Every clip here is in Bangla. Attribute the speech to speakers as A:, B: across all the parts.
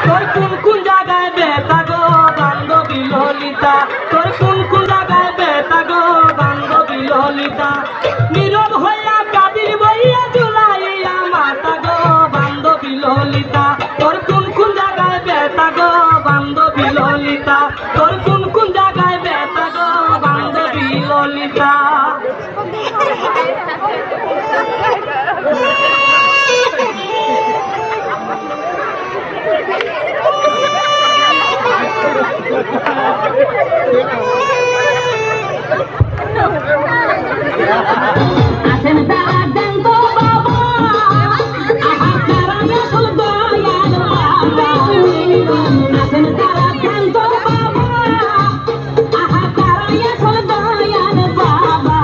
A: তোর কোন কোন জায়গায় বেতা গো বান্ধবী ললিতা, তোর কোন কোন জায়গায় বেতা গো বান্ধবী ললিতা, নীরব হইয়া কাদির বইয়া জুলাইয়া মাতা গো বান্ধবী ললিতা, তোর কোন কোন জায়গায় বেতা গো বান্ধবী ললিতা, তোর কোন কোন জায়গায় বেতা গো বান্ধবী ললিতা।
B: আসেন তারা দেন তো বাবা, আহাকারায় আসল দয়াল বাবা। আসেন তারা দেন তো বাবা, আহাকারায় আসল দয়াল বাবা।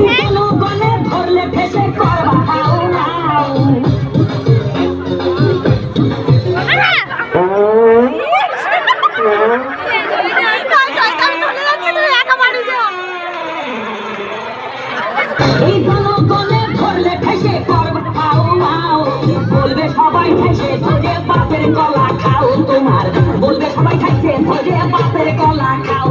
B: জনগণে ধরলে ফেসে করবা হাও নাও। এই জনগণে ধরলে ঠেসে করবা খাও নাও, বলবে সবাই ঠেসে ধরে বাপের কলা খাও তোমার, বলবে সবাই ঠেসে ধরে বাপের কলা খাও।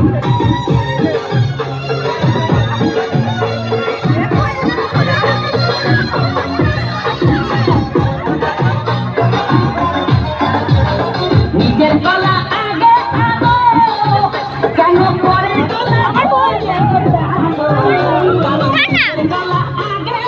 B: নিজের কলা আগে খাবো, কেন পরের কলা বলে খাবো? গলা আগে